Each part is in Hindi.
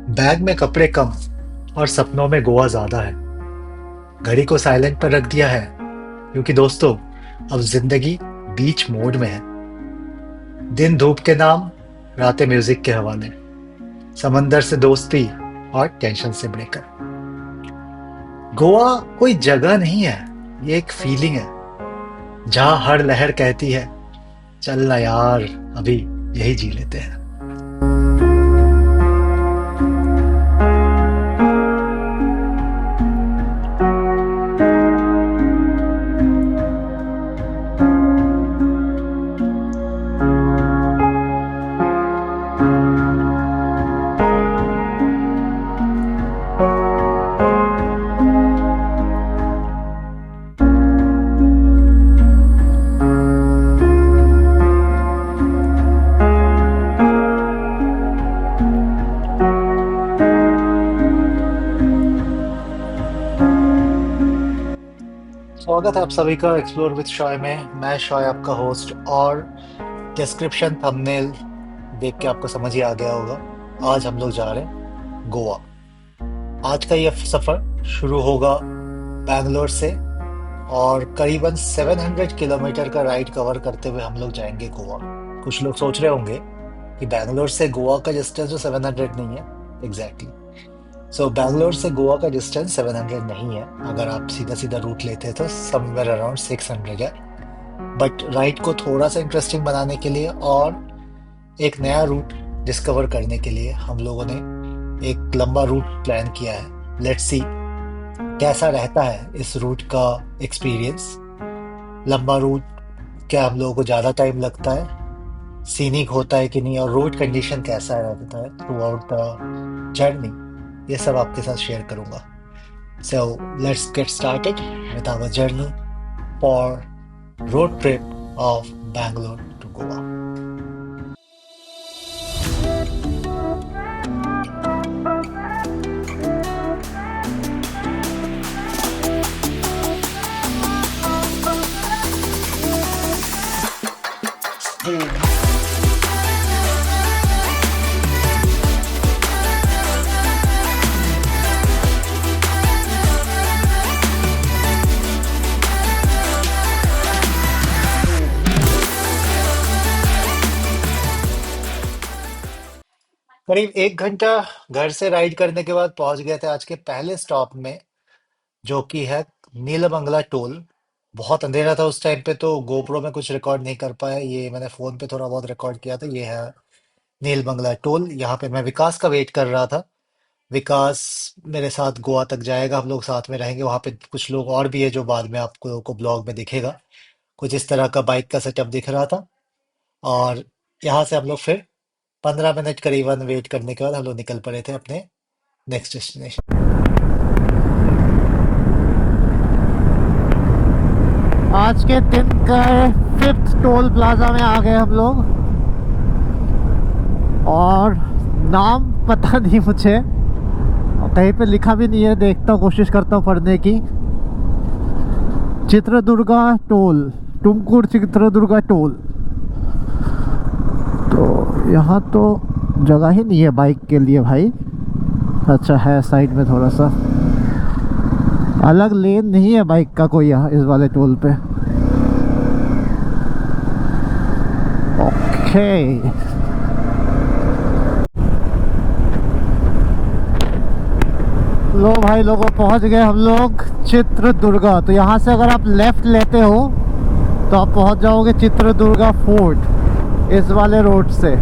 बैग में कपड़े कम और सपनों में गोवा ज्यादा है। घड़ी को साइलेंट पर रख दिया है क्योंकि दोस्तों अब जिंदगी बीच मोड में है। दिन धूप के नाम, रातें म्यूजिक के हवाले, समंदर से दोस्ती और टेंशन से ब्रेकअप। गोवा कोई जगह नहीं है, ये एक फीलिंग है जहां हर लहर कहती है चल ना यार, अभी यही जी लेते हैं। स्वागत है आप सभी का एक्सप्लोर विद शॉय में। मैं शॉय आपका होस्ट, और डिस्क्रिप्शन थंबनेल देख के आपको समझ ही आ गया होगा। आज हम लोग जा रहे हैं गोवा। आज का ये सफ़र शुरू होगा बैंगलोर से, और करीबन 700 किलोमीटर का राइड कवर करते हुए हम लोग जाएंगे गोवा। कुछ लोग सोच रहे होंगे कि बैंगलोर से गोवा का डिस्टेंस तो 700 नहीं है। एग्जैक्टली। सो बैंगलोर से गोवा का डिस्टेंस 700 नहीं है। अगर आप सीधा सीधा रूट लेते हैं तो समवेयर अराउंड 600 है। बट राइड को थोड़ा सा इंटरेस्टिंग बनाने के लिए और एक नया रूट डिस्कवर करने के लिए हम लोगों ने एक लंबा रूट प्लान किया है। लेट्स सी कैसा रहता है इस रूट का एक्सपीरियंस। लंबा रूट, क्या हम लोगों को ज़्यादा टाइम लगता है, सीनिक होता है कि नहीं, और रोड कंडीशन कैसा रहता है थ्रू आउट द जर्नी, ये सब आपके साथ शेयर करूंगा। So let's get started with our journey for road trip of Bangalore to Goa. करीब 1 घंटा घर से राइड करने के बाद पहुंच गए थे आज के पहले स्टॉप में, जो कि है नीलबंगला टोल। बहुत अंधेरा था उस टाइम पे, तो गोप्रो में कुछ रिकॉर्ड नहीं कर पाया। ये मैंने फोन पे थोड़ा बहुत रिकॉर्ड किया था। ये है नीलबंगला टोल। यहाँ पे मैं विकास का वेट कर रहा था। विकास मेरे साथ गोवा तक जाएगा, हम लोग साथ में रहेंगे। वहाँ पे कुछ लोग और भी है जो बाद में आपको को ब्लॉग में दिखेगा। कुछ इस तरह का बाइक का सेटअप दिख रहा था। और यहाँ से हम लोग फिर 15 मिनट करीबन वेट करने के बाद हम लोग निकल पड़े थे अपने नेक्स्ट डेस्टिनेशन। आज के दिन का 5th टोल प्लाजा में आ गए हम लोग। और नाम पता नहीं मुझे, और कहीं पे लिखा भी नहीं है। देखता हूँ, कोशिश करता हूँ पढ़ने की। Chitradurga toll, Tumkur Chitradurga toll. तो यहाँ तो जगह ही नहीं है बाइक के लिए भाई। अच्छा है, साइड में थोड़ा सा अलग लेन नहीं है बाइक का कोई यहाँ इस वाले टोल पे। ओके, लो भाई लोगों, पहुंच गए हम लोग चित्रदुर्गा। तो यहाँ से अगर आप लेफ्ट लेते हो तो आप पहुंच जाओगे चित्रदुर्गा फोर्ट इस वाले रोड से।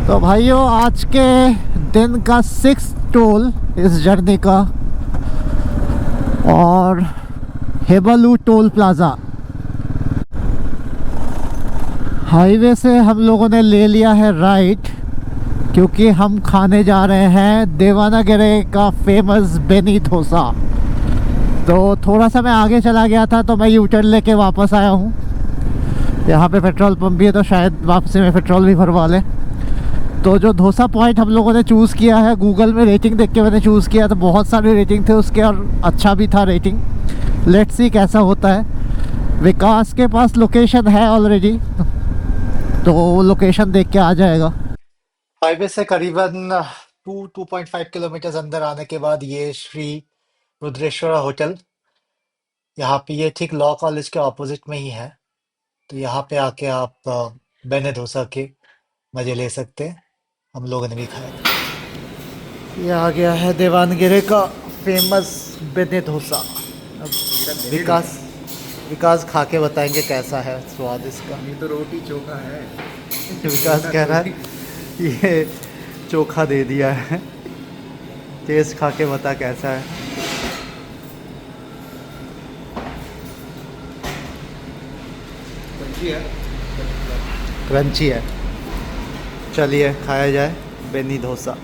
तो भाइयों, आज के दिन का 6th टोल इस जर्नी का। और हेबलू टोल प्लाज़ा। हाईवे से हम लोगों ने ले लिया है राइट, क्योंकि हम खाने जा रहे हैं देवानागेरे का फेमस बेनी डोसा। तो थोड़ा सा मैं आगे चला गया था, तो मैं यू टर्न लेके वापस आया हूँ। यहाँ पे पेट्रोल पंप भी है, तो शायद वापसी में पेट्रोल भी भरवा लें। तो जो डोसा पॉइंट हम लोगों ने चूज़ किया है, गूगल में रेटिंग देख के मैंने चूज़ किया, तो बहुत सारे रेटिंग थे उसके और अच्छा भी था रेटिंग। लेट्स सी कैसा होता है। विकास के पास लोकेशन है ऑलरेडी, तो वो लोकेशन देख के आ जाएगा। हाईवे से करीबन 2.5 किलोमीटर अंदर आने के बाद ये श्री रुद्रेश्वरा होटल, यहाँ पे ये ठीक लॉ कॉलेज के ऑपोजिट में ही है। तो यहाँ पे आके आप बेने डोसा के मजे ले सकते हैं। हम लोगों ने भी खाया था। ये आ गया है देवानगिरी का फेमस बेने डोसा। अब विकास विकास खा के बताएंगे कैसा है स्वाद इसका। ये तो रोटी चोखा है। विकास कह रहा है ये चोखा दे दिया है। टेस्ट खा के बता कैसा है। सब्जी है। क्रंची है। चलिए खाया जाए बेनी डोसा।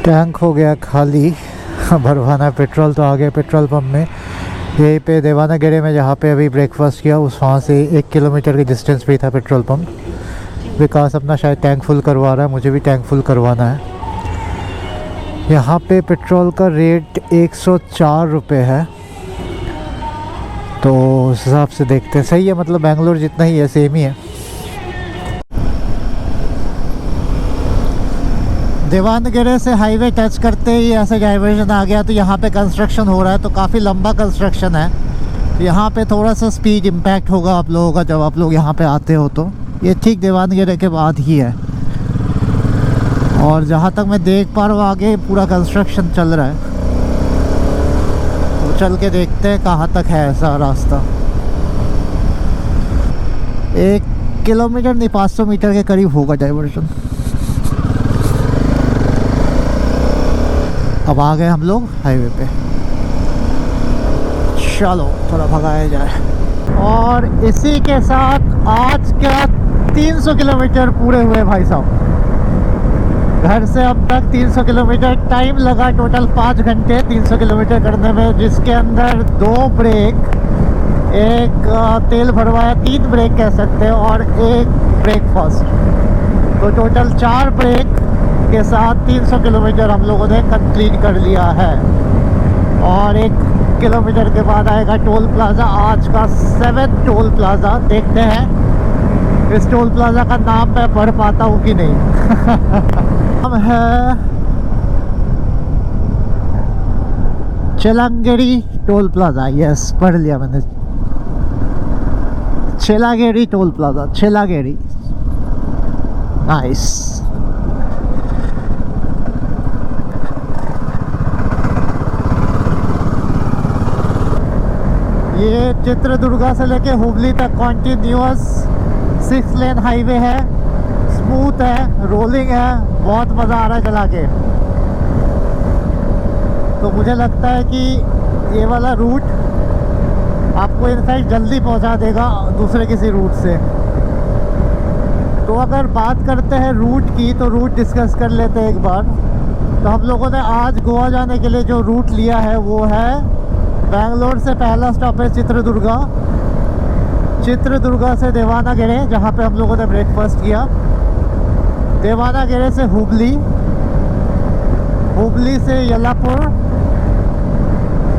टैंक हो गया खाली, भरवाना पेट्रोल तो आ गया पेट्रोल पंप में। यहीं पे देवानागेरे में जहाँ पे अभी ब्रेकफास्ट किया, उस वहाँ से 1 किलोमीटर की डिस्टेंस पे ही था पेट्रोल पंप। विकास अपना शायद टैंक फुल करवा रहा है, मुझे भी टैंक फुल करवाना है। यहाँ पे पेट्रोल का रेट 104 रुपये है, तो उस हिसाब से देखते हैं। सही है, मतलब बेंगलोर जितना ही है, सेम ही है। देवानगेरे से हाईवे टच करते ही ऐसे डाइवर्जन आ गया, तो यहाँ पे कंस्ट्रक्शन हो रहा है, तो काफ़ी लंबा कंस्ट्रक्शन है। यहाँ पे थोड़ा सा स्पीड इम्पैक्ट होगा आप लोगों का जब आप लोग यहाँ पे आते हो। तो ये ठीक देवानगेरे के बाद ही है, और जहाँ तक मैं देख पा रहा हूँ आगे पूरा कंस्ट्रक्शन चल रहा है। तो चल के देखते हैं कहाँ तक है ऐसा रास्ता। 1 किलोमीटर नहीं, 500 मीटर के करीब होगा डाइवर्जन। अब आ गए हम लोग हाईवे पे। चलो थोड़ा भगाया जाए। और इसी के साथ आज का 300 किलोमीटर पूरे हुए भाई साहब। घर से अब तक 300 किलोमीटर, टाइम लगा टोटल 5 घंटे 300 किलोमीटर करने में, जिसके अंदर 2 ब्रेक, एक तेल भरवाया, 3 ब्रेक कह सकते हैं, और एक ब्रेकफास्ट। तो टोटल 4 ब्रेक के साथ 300 किलोमीटर हम लोगों ने कंप्लीट कर लिया है। और 1 किलोमीटर के बाद आएगा टोल प्लाज़ा, आज का 7th टोल प्लाज़ा। देखते हैं इस टोल प्लाज़ा का नाम मैं पढ़ पाता हूँ कि नहीं। हम है चेलांगेरी टोल प्लाज़ा। यस, पढ़ लिया मैंने, चेलागेरी टोल प्लाज़ा, चेलागेरी। नाइस। ये चित्रदुर्गा से लेके हुबली तक कॉन्टिन्यूअस 6 लेन हाईवे है। स्मूथ है, रोलिंग है, बहुत मज़ा आ रहा है चला के। तो मुझे लगता है कि ये वाला रूट आपको इनफैक्ट जल्दी पहुंचा देगा दूसरे किसी रूट से। तो अगर बात करते हैं रूट की, तो रूट डिस्कस कर लेते हैं एक बार। तो हम लोगों ने आज गोवा जाने के लिए जो रूट लिया है वो है बेंगलोर से पहला स्टॉप है चित्रदुर्गा, चित्रदुर्गा से देवानागेरे जहाँ पे हम लोगों ने ब्रेकफास्ट किया, देवानागेरे से हुबली, हुबली से यलापुर,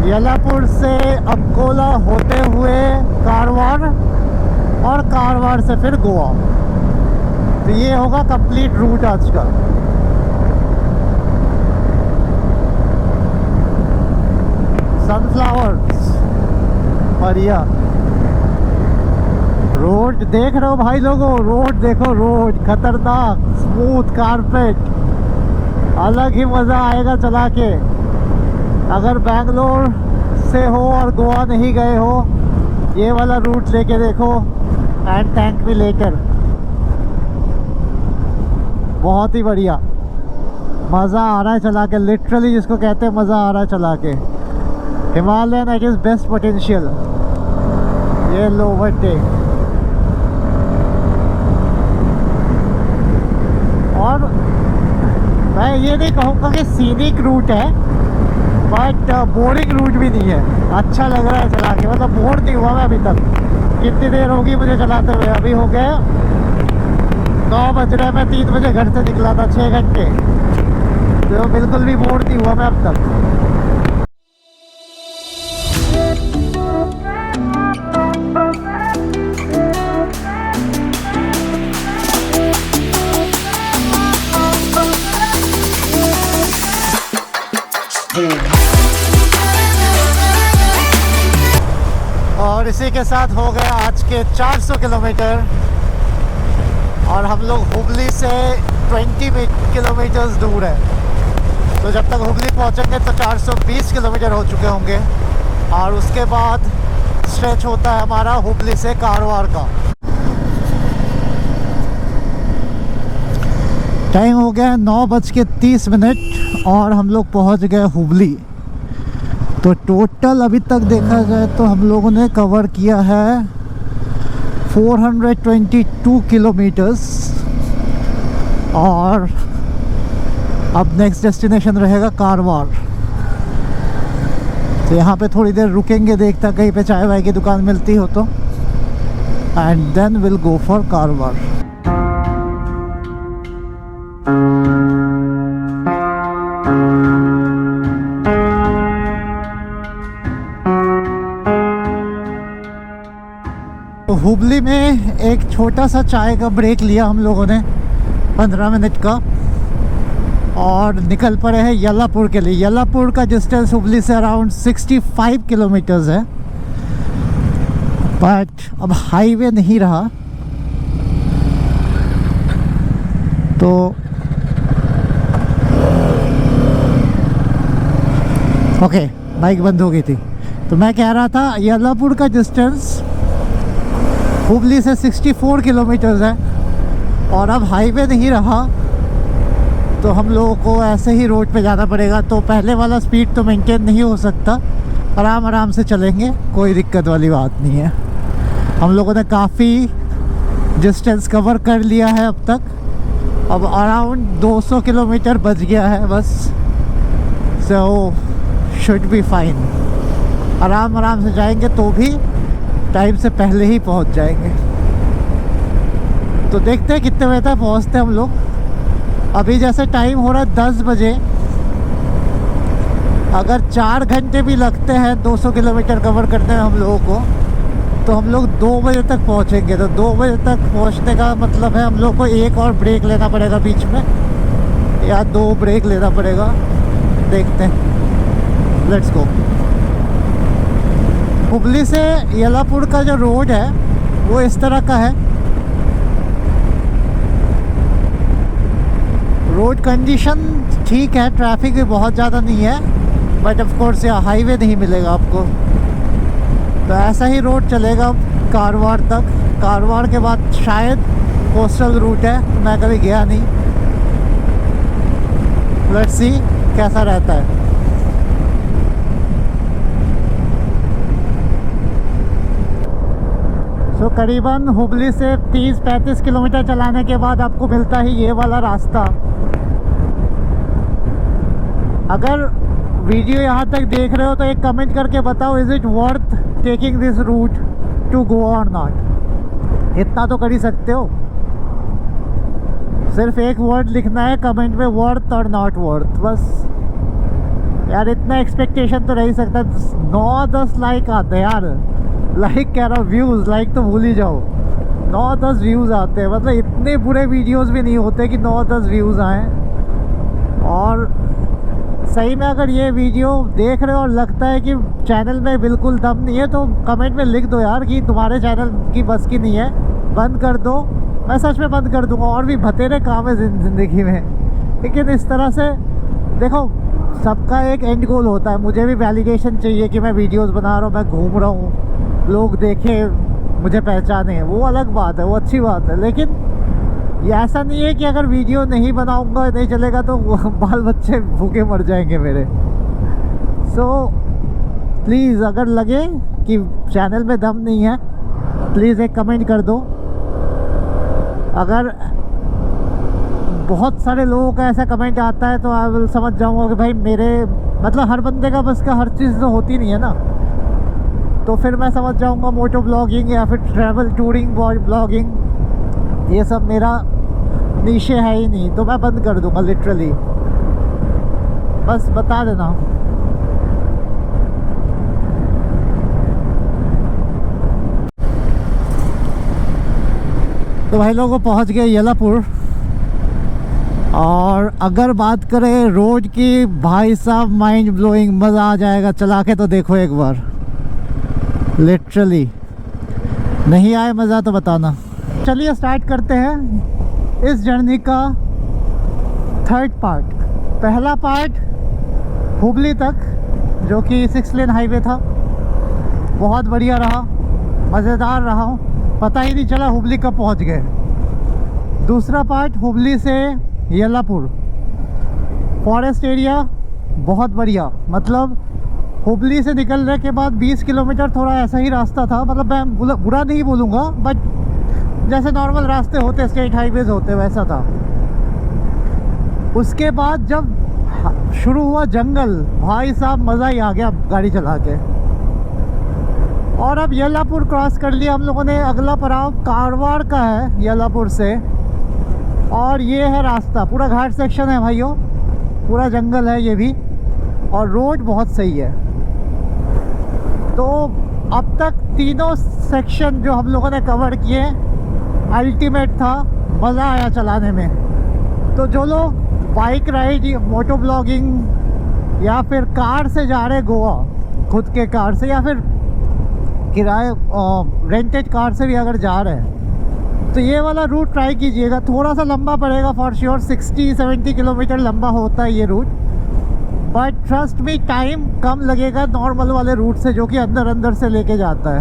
यलापुर से अंकोला होते हुए कारवार, और कारवार से फिर गोवा। तो ये होगा कंप्लीट रूट आज का। सनफ्लावर्स, बढ़िया। रोड देख रहे हो भाई लोगों, रोड देखो, रोड खतरनाक, स्मूथ कारपेट, अलग ही मज़ा आएगा चला के। अगर बेंगलोर से हो और गोवा नहीं गए हो, ये वाला रूट लेके देखो, एंड थैंक मी लेटर। बहुत ही बढ़िया। मज़ा आ रहा है चला के, लिटरली जिसको कहते हैं मज़ा आ रहा है चला के। Himalayan at its best potential. ये लो ओवरटेक, और मैं ये नहीं कहूँगा कि सीनिक रूट है, बट बोरिंग रूट भी नहीं है, अच्छा लग रहा है चला के, मतलब बोर नहीं हुआ मैं अभी तक। कितनी देर होगी मुझे चलाते हुए? अभी हो गए 9 बज रहे हैं, मैं 3 बजे घर से निकला था, 6 घंटे, तो बिल्कुल भी बोर नहीं हुआ मैं अब तक। और इसी के साथ हो गया आज के 400 किलोमीटर, और हम लोग हुबली से 20 किलोमीटर्स दूर है। तो जब तक हुबली पहुंचेंगे तो 420 किलोमीटर हो चुके होंगे, और उसके बाद स्ट्रेच होता है हमारा हुबली से कारवार का। टाइम हो गया 9:30 और हम लोग पहुंच गए हुबली। तो टोटल अभी तक देखा जाए तो हम लोगों ने कवर किया है 422 किलोमीटर्स, और अब नेक्स्ट डेस्टिनेशन रहेगा कारवार। तो यहाँ पे थोड़ी देर रुकेंगे, देखता कहीं पे चाय वाय की दुकान मिलती हो तो, and then will go for Karwar. तो हुबली में एक छोटा सा चाय का ब्रेक लिया हम लोगों ने 15 मिनट का, और निकल पड़े हैं यल्लापुर के लिए। यल्लापुर का डिस्टेंस हुबली से अराउंड 65 किलोमीटर्स है, बट अब हाईवे नहीं रहा, तो ओके बाइक बंद हो गई थी। तो मैं कह रहा था यल्लापुर का डिस्टेंस हुबली से 64 किलोमीटर्स है, और अब हाईवे नहीं रहा, तो हम लोगों को ऐसे ही रोड पे जाना पड़ेगा। तो पहले वाला स्पीड तो मेंटेन नहीं हो सकता, आराम आराम से चलेंगे, कोई दिक्कत वाली बात नहीं है। हम लोगों ने काफ़ी डिस्टेंस कवर कर लिया है अब तक, अब अराउंड 200 किलोमीटर बच गया है बस, सो शुड बी फाइन। आराम आराम से जाएंगे तो भी टाइम से पहले ही पहुंच जाएंगे। तो देखते हैं कितने बजे तक पहुंचते हैं हम लोग। अभी जैसे टाइम हो रहा है 10 बजे, अगर 4 घंटे भी लगते हैं 200 किलोमीटर कवर करने में हम लोगों को, तो हम लोग 2 बजे तक पहुंचेंगे। तो 2 बजे तक पहुंचने का मतलब है हम लोग को एक और ब्रेक लेना पड़ेगा बीच में, या 2 ब्रेक लेना पड़ेगा, देखते हैं। Let's go. हुबली से यल्लापुर का जो रोड है वो इस तरह का है। रोड कंडीशन ठीक है, ट्रैफिक भी बहुत ज़्यादा नहीं है, बट ऑफ कोर्स यहाँ हाईवे नहीं मिलेगा आपको। तो ऐसा ही रोड चलेगा कारवार तक। कारवार के बाद शायद कोस्टल रूट है, मैं कभी गया नहीं, लेट्स सी कैसा रहता है। तो करीबन हुबली से 30-35 किलोमीटर चलाने के बाद आपको मिलता है ये वाला रास्ता। अगर वीडियो यहाँ तक देख रहे हो तो एक कमेंट करके बताओ, is it worth taking this route to Goa और नॉट। इतना तो कर ही सकते हो, सिर्फ एक वर्ड लिखना है कमेंट में, वर्थ और नॉट वर्थ, बस। यार इतना एक्सपेक्टेशन तो रह ही सकता। 9-10 लाइक आते हैं यार, लाइक कह रहा हूँ, व्यूज़, लाइक तो भूल ही जाओ। 9-10 व्यूज़ आते हैं, मतलब इतने बुरे वीडियोस भी नहीं होते कि 9-10 व्यूज़ आएँ। और सही में अगर ये वीडियो देख रहे हो और लगता है कि चैनल में बिल्कुल दम नहीं है, तो कमेंट में लिख दो यार कि तुम्हारे चैनल की बस की नहीं है, बंद कर दो। मैं सच में बंद कर दूंगा, और भी बतेरे काम है ज़िंदगी में। लेकिन इस तरह से देखो, सबका एक एंड गोल होता है। मुझे भी वैलिडेशन चाहिए कि मैं वीडियोस बना रहा हूँ, मैं घूम रहा हूँ, लोग देखें, मुझे पहचाने, वो अलग बात है, वो अच्छी बात है। लेकिन ये ऐसा नहीं है कि अगर वीडियो नहीं बनाऊंगा नहीं चलेगा तो बाल बच्चे भूखे मर जाएंगे मेरे। सो प्लीज़ अगर लगे कि चैनल में दम नहीं है, प्लीज़ एक कमेंट कर दो। अगर बहुत सारे लोगों का ऐसा कमेंट आता है तो आई विल समझ जाऊंगा कि भाई मेरे मतलब हर बंदे का बस का हर चीज़ तो होती नहीं है ना, तो फिर मैं समझ जाऊंगा मोटो ब्लॉगिंग या फिर ट्रैवल टूरिंग ब्लॉगिंग ये सब मेरा नीशे है ही नहीं, तो मैं बंद कर दूंगा लिटरली। बस बता देना। तो भाई लोगों पहुंच गए येलापुर। और अगर बात करें रोड की, भाई साहब माइंड ब्लोइंग, मज़ा आ जाएगा। चला के तो देखो एक बार, लिटरली। नहीं आए मज़ा तो बताना। चलिए स्टार्ट करते हैं इस जर्नी का थर्ड पार्ट। पहला पार्ट हुबली तक, जो कि 6 लेन हाईवे था, बहुत बढ़िया रहा, मज़ेदार रहा, पता ही नहीं चला हुबली कब पहुंच गए। दूसरा पार्ट हुबली से येलापुर, फॉरेस्ट एरिया, बहुत बढ़िया। मतलब हुबली से निकलने के बाद 20 किलोमीटर थोड़ा ऐसा ही रास्ता था, मतलब मैं बुरा नहीं बोलूँगा, बट जैसे नॉर्मल रास्ते होते, स्टेट हाईवेज होते, वैसा था। उसके बाद जब शुरू हुआ जंगल, भाई साहब मज़ा ही आ गया गाड़ी चला के। और अब येलापुर क्रॉस कर लिया हम लोगों ने। अगला पड़ाव कारवार का है येलापुर से, और ये है रास्ता। पूरा घाट सेक्शन है भाइयों, पूरा जंगल है ये भी, और रोड बहुत सही है। तो अब तक तीनों सेक्शन जो हम लोगों ने कवर किए अल्टीमेट था, मज़ा आया चलाने में। तो जो लोग बाइक राइड, मोटो ब्लॉगिंग या फिर कार से जा रहे गोवा, खुद के कार से या फिर किराए रेंटेड कार से भी अगर जा रहे हैं, तो ये वाला रूट ट्राई कीजिएगा। थोड़ा सा लंबा पड़ेगा फॉर श्योर, 60-70 किलोमीटर लंबा होता है ये route, but trust me time कम लगेगा नॉर्मल वाले रूट से, जो कि अंदर अंदर से लेके जाता है।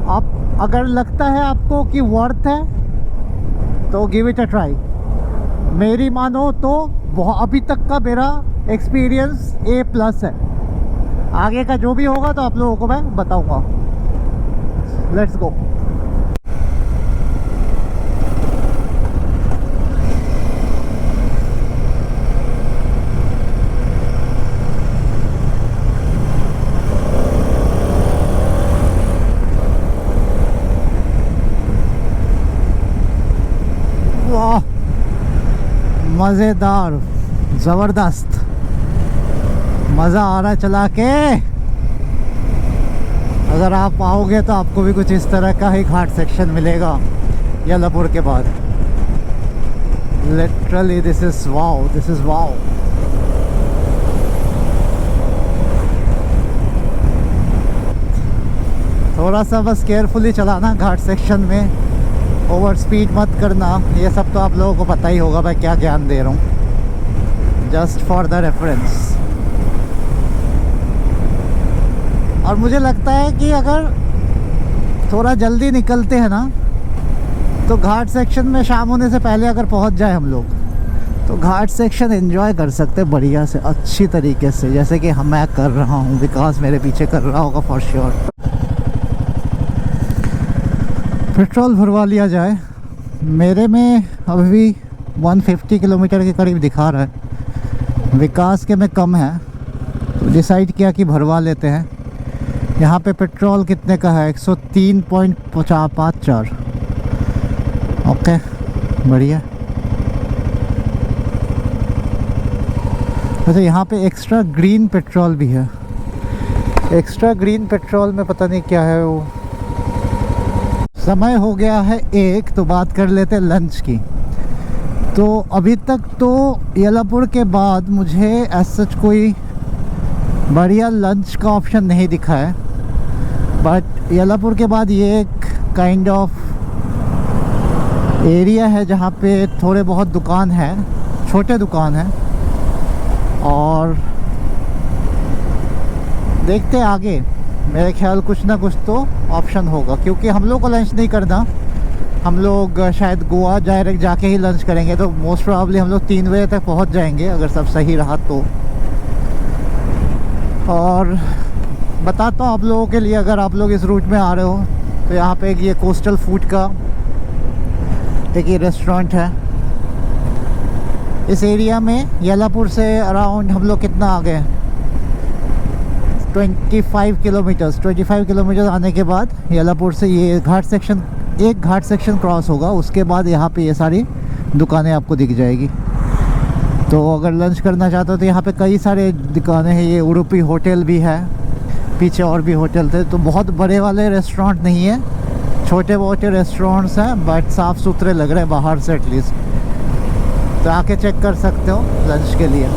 आप अगर लगता है आपको कि वर्थ है तो गिव इट अ ट्राई। मेरी मानो तो अभी तक का मेरा एक्सपीरियंस A+ है। आगे का जो भी होगा तो आप लोगों को मैं बताऊंगा। Let's go. वाह, मज़ेदार, ज़बरदस्त, मज़ा आ रहा है चला के। अगर आप आओगे तो आपको भी कुछ इस तरह का ही घाट सेक्शन मिलेगा येलापुर के बाद। Literally this is wow, this is wow. थोड़ा सा बस केयरफुली चलाना घाट सेक्शन में, ओवर स्पीड मत करना। ये सब तो आप लोगों को पता ही होगा, मैं क्या ज्ञान दे रहा हूँ, जस्ट फॉर द रेफरेंस। और मुझे लगता है कि अगर थोड़ा जल्दी निकलते हैं ना, तो घाट सेक्शन में शाम होने से पहले अगर पहुँच जाए हम लोग, तो घाट सेक्शन एंजॉय कर सकते हैं बढ़िया से, अच्छी तरीके से, जैसे कि मैं कर रहा हूँ, विकास मेरे पीछे कर रहा होगा फॉर श्योर। पेट्रोल भरवा लिया जाए। मेरे में अभी भी 150 किलोमीटर के करीब दिखा रहा है, विकास के में कम है, तो डिसाइड किया कि भरवा लेते हैं। यहाँ पे पेट्रोल कितने का है? 103.54। ओके, बढ़िया। वैसे यहाँ पे एक्स्ट्रा ग्रीन पेट्रोल भी है। एक्स्ट्रा ग्रीन पेट्रोल में पता नहीं क्या है वो। समय हो गया है 1, तो बात कर लेते हैं लंच की। तो अभी तक तो येलापुर के बाद मुझे एज सच कोई बढ़िया लंच का ऑप्शन नहीं दिखा है, बट येलापुर के बाद ये एक काइंड ऑफ एरिया है जहाँ पे थोड़े बहुत दुकान हैं, छोटे दुकान हैं, और देखते आगे। मेरे ख्याल कुछ ना कुछ तो ऑप्शन होगा, क्योंकि हम लोग को लंच नहीं करना, हम लोग शायद गोवा डायरेक्ट जाके ही लंच करेंगे, तो मोस्ट प्रॉब्ली हम लोग 3 बजे तक पहुंच जाएंगे अगर सब सही रहा तो। और बताता हूँ आप लोगों के लिए, अगर आप लोग इस रूट में आ रहे हो तो यहाँ पे एक ये कोस्टल फूड का एक ये रेस्टोरेंट है। इस एरिया में येलापुर से अराउंड हम लोग कितना आ गए, 25 किलोमीटर्स। 25 किलोमीटर आने के बाद येलापुर से ये घाट सेक्शन क्रॉस होगा, उसके बाद यहाँ पे ये सारी दुकानें आपको दिख जाएगी। तो अगर लंच करना चाहते हो तो यहाँ पे कई सारे दुकानें हैं। ये उडुपी होटल भी है, पीछे और भी होटल थे। तो बहुत बड़े वाले रेस्टोरेंट नहीं है, छोटे मोटे रेस्टोरेंट्स हैं, बट साफ़ सुथरे लग रहे हैं बाहर से एटलीस्ट। तो आके चेक कर सकते हो लंच के लिए।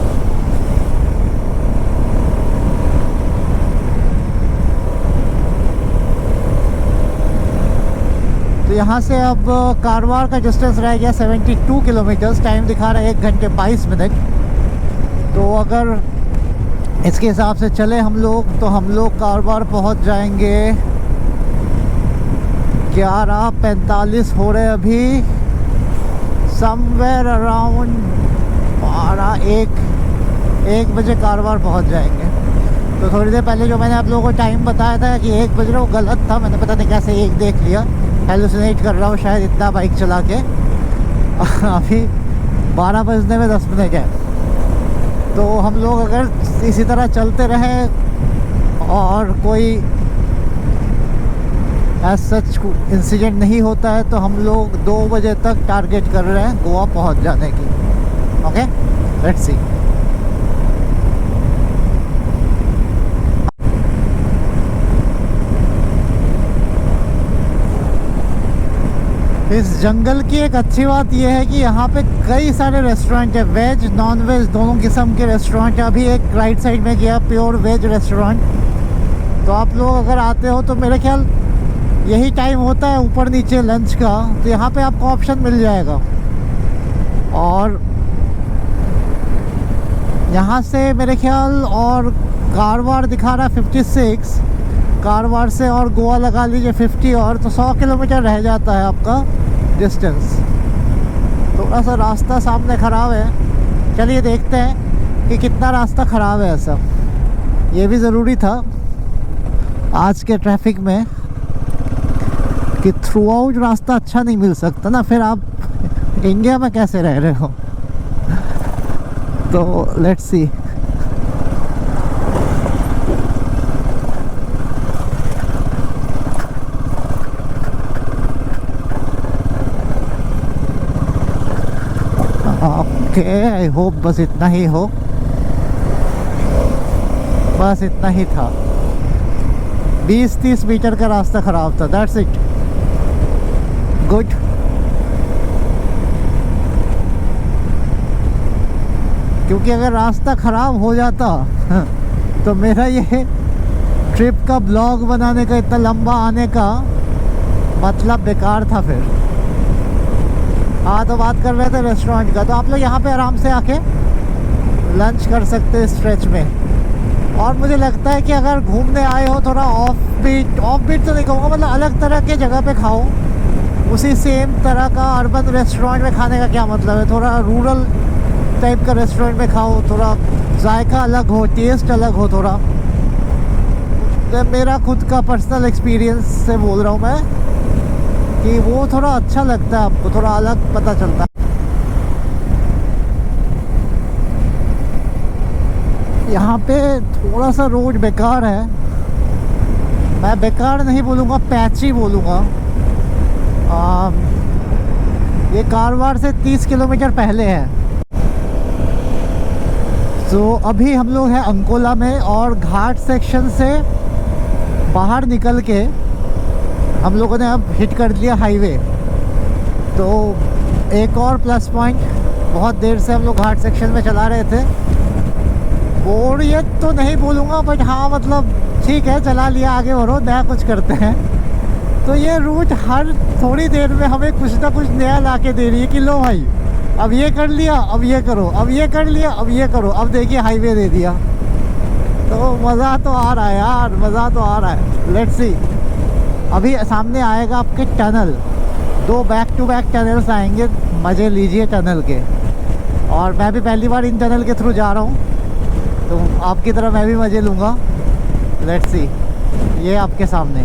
तो यहाँ से अब कारवार का डिस्टेंस रह गया 72 किलोमीटर्स। टाइम दिखा रहा है 1 घंटे 22 मिनट। तो अगर इसके हिसाब से चले हम लोग, तो हम लोग कारवार पहुँच जाएंगे 11:45 हो रहे अभी, समवेयर अराउंड 1 बजे कारवार पहुँच जाएंगे। तो थोड़ी देर पहले जो मैंने आप लोगों को टाइम बताया था कि 1 बज रहा, वो गलत था। मैंने पता नहीं कैसे 1 देख लिया, हेलुसिनेट कर रहा हूँ शायद इतना बाइक चला के। अभी 12 बजने में 10 मिनट है। तो हम लोग अगर इसी तरह चलते रहे और कोई एज सच इंसिडेंट नहीं होता है, तो हम लोग 2 बजे तक टारगेट कर रहे हैं गोवा पहुंच जाने की। Okay, let's see. इस जंगल की एक अच्छी बात यह है कि यहाँ पे कई सारे रेस्टोरेंट है, वेज नॉन वेज दोनों किस्म के रेस्टोरेंट है। अभी एक राइट साइड में गया प्योर वेज रेस्टोरेंट। तो आप लोग अगर आते हो तो मेरे ख्याल यही टाइम होता है ऊपर नीचे लंच का, तो यहाँ पे आपको ऑप्शन मिल जाएगा। और यहाँ से मेरे ख्याल और कारवार दिखा रहा है 56, कारवार से और गोवा लगा लीजिए 50, और तो 100 किलोमीटर रह जाता है आपका डिस्टेंस। थोड़ा सा रास्ता सामने ख़राब है, चलिए देखते हैं कि कितना रास्ता ख़राब है। ऐसा ये भी ज़रूरी था आज के ट्रैफिक में कि थ्रू आउट रास्ता अच्छा नहीं मिल सकता ना, फिर आप इंडिया में कैसे रह रहे हो। तो let's see. Okay, I hope बस इतना ही हो, बस इतना ही था। 20-30 मीटर का रास्ता ख़राब था, दैट्स इट। गुड। क्योंकि अगर रास्ता ख़राब हो जाता तो मेरा ये ट्रिप का ब्लॉग बनाने का, इतना लंबा आने का मतलब बेकार था फिर। हाँ, तो बात कर रहे थे रेस्टोरेंट का। तो आप लोग यहाँ पे आराम से आके लंच कर सकते हैं स्ट्रेच में। और मुझे लगता है कि अगर घूमने आए हो थोड़ा ऑफ बीट तो नहीं कहूँगा, मतलब अलग तरह के जगह पे खाओ। उसी सेम तरह का अर्बन रेस्टोरेंट में खाने का क्या मतलब है, थोड़ा रूरल टाइप का रेस्टोरेंट में खाओ, थोड़ा जायका अलग हो, टेस्ट अलग हो थोड़ा। तो मेरा खुद का पर्सनल एक्सपीरियंस से बोल रहा हूँ मैं कि वो थोड़ा अच्छा लगता है, आपको थोड़ा अलग पता चलता है। यहाँ पे थोड़ा सा रोड बेकार है, मैं बेकार नहीं बोलूँगा, पैची बोलूँगा। ये कारवार से 30 किलोमीटर पहले है। तो अभी हम लोग हैं अंकोला में, और घाट सेक्शन से बाहर निकल के हम लोगों ने अब हिट कर लिया हाईवे। तो एक और प्लस पॉइंट, बहुत देर से हम लोग घाट सेक्शन में चला रहे थे। बोरियत तो नहीं बोलूँगा, बट हाँ मतलब ठीक है, चला लिया, आगे बढ़ो, नया कुछ करते हैं। तो ये रूट हर थोड़ी देर में हमें कुछ ना कुछ नया ला के दे रही है कि लो भाई अब ये कर लिया, अब ये करो, अब ये कर लिया, अब ये करो, अब देखिए हाईवे दे दिया। तो मज़ा तो आ रहा है यार, मज़ा तो आ रहा है। Let's see. अभी सामने आएगा आपके tunnel, 2 back to back tunnels आएंगे, मज़े लीजिए टनल के। और मैं भी पहली बार इन टनल के थ्रू जा रहा हूँ, तो आपकी तरह मैं भी मज़े लूँगा। Let's see. ये आपके सामने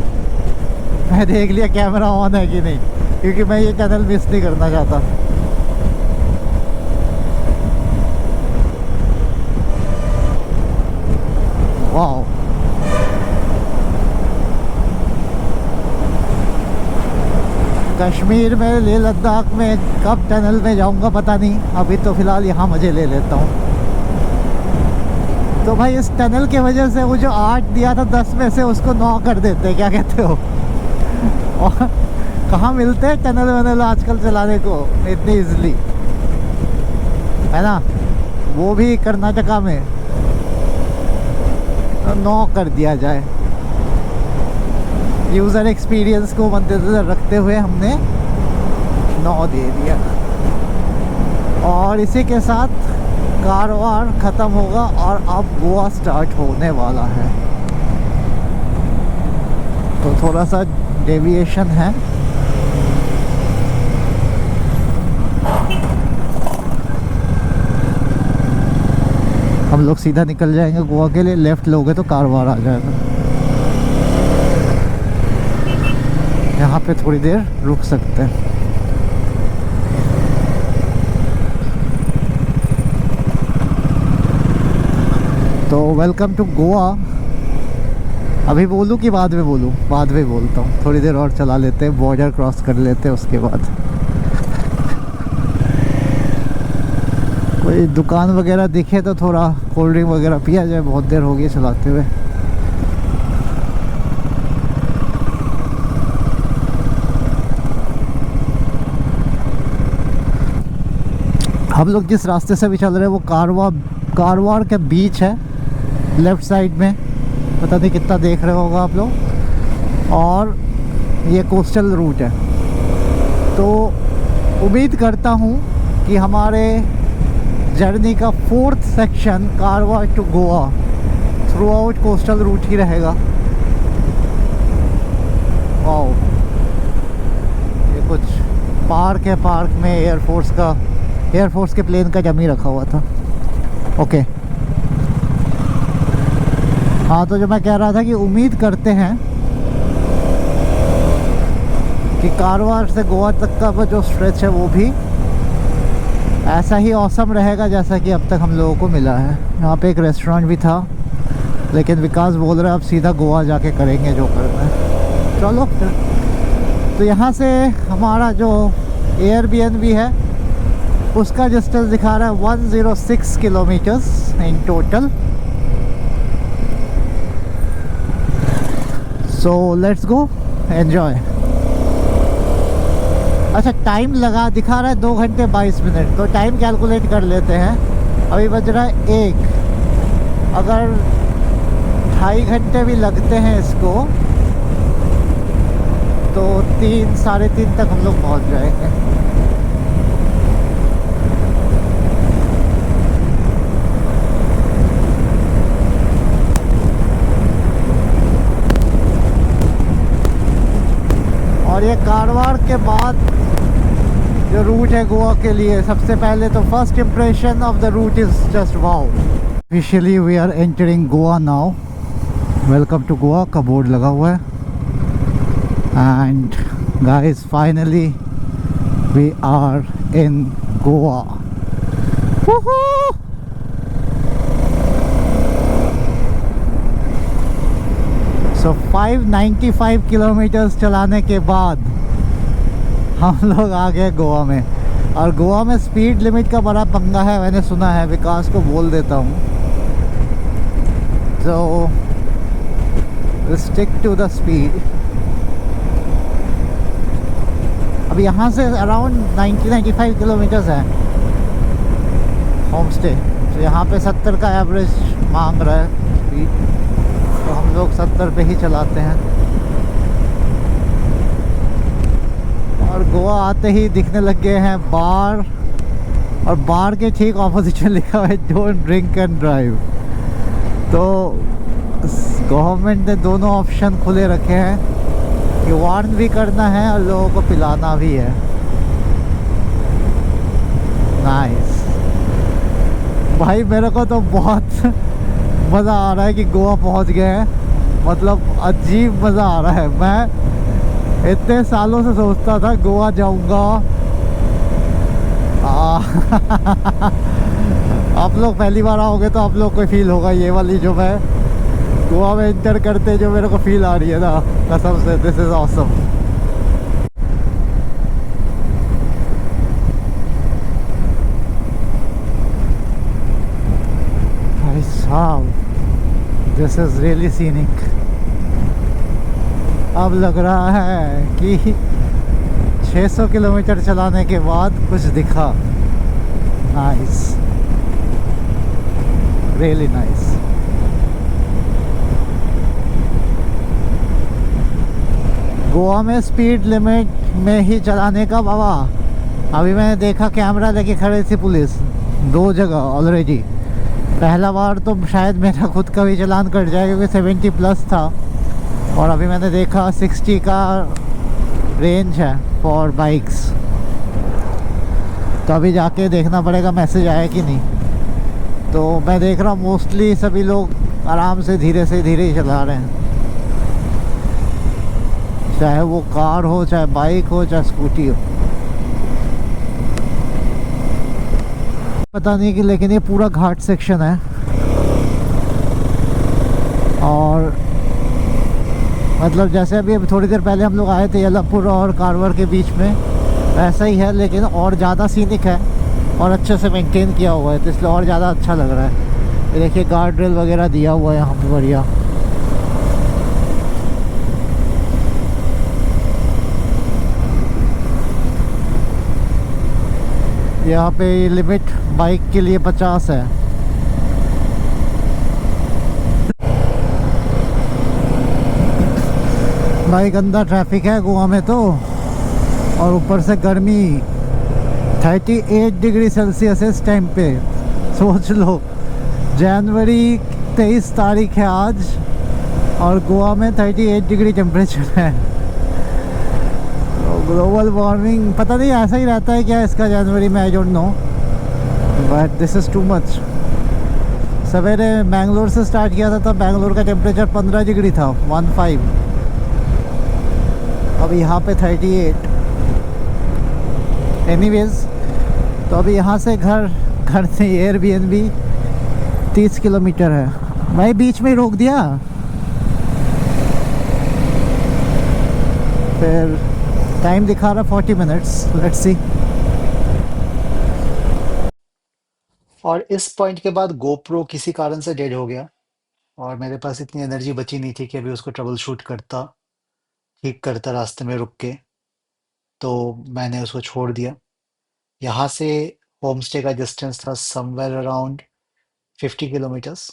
मैं देख लिया कैमरा ऑन है कि नहीं, क्योंकि मैं ये टनल मिस नहीं करना चाहता। वाह, कश्मीर में, लेह लद्दाख में कब टनल में जाऊंगा पता नहीं, अभी तो फ़िलहाल यहाँ मज़े ले लेता हूँ। तो भाई इस टनल के वजह से वो जो 8 दिया था 10 में से उसको 9 कर देते हैं, क्या कहते हो? और कहाँ मिलते हैं टनल वनल आजकल चलाने को इतनी इजली, है ना? वो भी कर्नाटका में, तो 9 कर दिया जाए। यूज़र एक्सपीरियंस को मद्देनजर रखते हुए हमने 9 दे दिया। और इसी के साथ कारवार ख़त्म होगा और अब गोवा स्टार्ट होने वाला है। तो थोड़ा सा डेविएशन है। हम लोग सीधा निकल जाएंगे गोवा के लिए, लेफ़्ट लोगे तो कारवार आ जाएगा। यहाँ पे थोड़ी देर रुक सकते हैं। तो वेलकम टू गोवा। अभी बोलूँ कि बाद में बोलूँ? बाद में बोलता हूँ, थोड़ी देर और चला लेते हैं, बॉर्डर क्रॉस कर लेते हैं, उसके बाद कोई दुकान वगैरह दिखे तो थोड़ा कोल्ड ड्रिंक वगैरह पिया जाए, बहुत देर हो गई चलाते हुए। हम लोग जिस रास्ते से भी चल रहे हैं वो कारवार के बीच है, लेफ़्ट साइड में। पता नहीं कितना देख रहे होगा आप लोग। और ये कोस्टल रूट है, तो उम्मीद करता हूँ कि हमारे जर्नी का 4th section Karwar to Goa throughout coastal route ही रहेगा। वाओ, ये कुछ पार्क है, पार्क में एयरफोर्स के प्लेन का डमी रखा हुआ था। ओके, हाँ, तो जो मैं कह रहा था कि उम्मीद करते हैं कि कारवार से गोवा तक का जो स्ट्रेच है वो भी ऐसा ही औसम रहेगा जैसा कि अब तक हम लोगों को मिला है। यहाँ पे एक रेस्टोरेंट भी था, लेकिन विकास बोल रहा है अब सीधा गोवा जाके करेंगे जो करना है। चलो फिर। तो यहाँ से हमारा जो एयरबीएनबी है उसका डिस्टेंस दिखा रहा है 106 kilometres in total. So let's go, enjoy. अच्छा, टाइम लगा दिखा रहा है 2 घंटे 22 मिनट, तो टाइम कैलकुलेट कर लेते हैं। अभी बज रहा है 1, अगर 2.5 घंटे भी लगते हैं इसको तो 3 साढ़े 3 तक हम लोग पहुंच जाएंगे। और ये कारवार के बाद जो रूट है गोवा के लिए, सबसे पहले तो first impression of the route is just wow. Officially we are entering Goa now. Welcome to Goa का बोर्ड लगा हुआ है। And guys, finally we are in Goa. So 595 kilometres चलाने के बाद हम लोग आ गए गोवा में। और गोवा में स्पीड लिमिट का बड़ा पंगा है, मैंने सुना है। विकास को बोल देता हूँ, तो स्टिक टू द स्पीड। अब यहाँ से अराउंड 90-95 किलोमीटर्स है होम स्टे। तो यहाँ पे 70 का एवरेज मांग रहा है स्पीड, तो हम लोग 70 पे ही चलाते हैं। और गोवा आते ही दिखने लग गए हैं बार, और बार के ठीक ऑपोजिट में लिखा हुआ है डोंट ड्रिंक एंड ड्राइव। तो गवर्नमेंट ने दोनों ऑप्शन खुले रखे हैं। कि वार्न भी करना है और लोगों को पिलाना भी है। नाइस भाई, मेरे को तो बहुत मज़ा आ रहा है कि गोवा पहुंच गए हैं। मतलब अजीब मज़ा आ रहा है। मैं इतने सालों से सोचता था गोवा जाऊंगा। आप लोग पहली बार आओगे तो आप लोग को फील होगा ये वाली जो मैं गोवा में इंटर करते जो मेरे को फील आ रही है ना, कसम से दिस इज ऑसम। भाई साहब, दिस इज रियली सीनिक। अब लग रहा है कि 600 किलोमीटर चलाने के बाद कुछ दिखा। Nice, really nice. गोवा में स्पीड लिमिट में ही चलाने का बाबा। अभी मैंने देखा कैमरा लेके खड़े थी पुलिस 2 जगह ऑलरेडी। पहला बार तो शायद मेरा खुद का भी चालान कट जाए क्योंकि 70 प्लस था। और अभी मैंने देखा 60 का रेंज है फॉर बाइक्स। तो अभी जाके देखना पड़ेगा मैसेज आया कि नहीं। तो मैं देख रहा हूँ मोस्टली सभी लोग आराम से धीरे ही चला रहे हैं, चाहे वो कार हो, चाहे बाइक हो, चाहे स्कूटी हो। पता नहीं कि, लेकिन ये पूरा घाट सेक्शन है। और मतलब जैसे अभी थोड़ी देर पहले हम लोग आए थे यलमपुर और कारवर के बीच में, वैसा ही है लेकिन और ज़्यादा सीनिक है और अच्छे से मेंटेन किया हुआ है, तो इसलिए और ज़्यादा अच्छा लग रहा है। ये देखिए गार्ड रेल वगैरह दिया हुआ है यहाँ पे बढ़िया। यहाँ पे लिमिट बाइक के लिए 50 है। भाई गंदा ट्रैफिक है गोवा में तो, और ऊपर से गर्मी 38 डिग्री सेल्सियस है इस टाइम पे। सोच लो, जनवरी 23 तारीख है आज और गोवा में 38 डिग्री टेम्परेचर है। तो ग्लोबल वार्मिंग पता नहीं ऐसा ही रहता है क्या इसका जनवरी में, I don't know, but this is too much. सवेरे मैंगलोर से स्टार्ट किया था तब बैंगलोर का टेम्परेचर 15 डिग्री था, 15। अब यहाँ पे 38। एनीवेज, तो अभी यहाँ से घर घर से एयरबीएनबी 30 किलोमीटर है। भाई बीच में ही रोक दिया। फिर टाइम दिखा रहा 40 मिनट्स, लेट्स सी। और इस पॉइंट के बाद गोप्रो किसी कारण से डेड हो गया और मेरे पास इतनी एनर्जी बची नहीं थी कि अभी उसको ट्रबल शूट करता, ठीक करता रास्ते में रुक के। तो मैंने उसको छोड़ दिया। यहाँ से होम स्टे का डिस्टेंस था समवेयर अराउंड 50 किलोमीटर्स।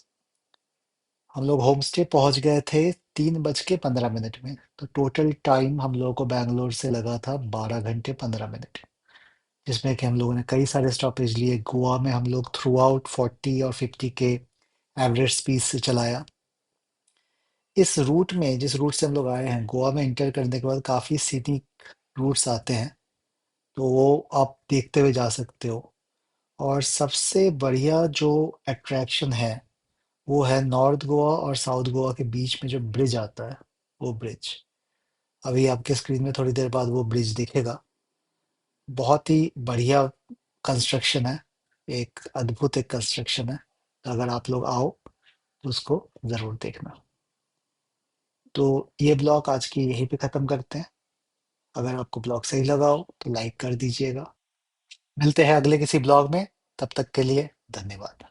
हम लोग होम स्टे पहुँच गए थे 3:15 में। तो टोटल टाइम हम लोगों को बैंगलोर से लगा था 12 घंटे 15 मिनट, जिसमें कि हम लोगों ने कई सारे स्टॉपेज लिए। गोवा में हम लोग थ्रू आउट 40 और 50 के एवरेज स्पीड से चलाया। इस रूट में, जिस रूट से हम लोग आए हैं, गोवा में इंटर करने के बाद काफ़ी सीनिक रूट्स आते हैं, तो वो आप देखते हुए जा सकते हो। और सबसे बढ़िया जो अट्रैक्शन है वो है नॉर्थ गोवा और साउथ गोवा के बीच में जो ब्रिज आता है, वो ब्रिज। अभी आपके स्क्रीन में थोड़ी देर बाद वो ब्रिज दिखेगा। बहुत ही बढ़िया कंस्ट्रक्शन है, एक अद्भुत एक कंस्ट्रक्शन है। तो अगर आप लोग आओ तो उसको ज़रूर देखना। तो ये ब्लॉग आज की यहीं पे ख़त्म करते हैं। अगर आपको ब्लॉग सही लगा हो तो लाइक कर दीजिएगा। मिलते हैं अगले किसी ब्लॉग में, तब तक के लिए धन्यवाद।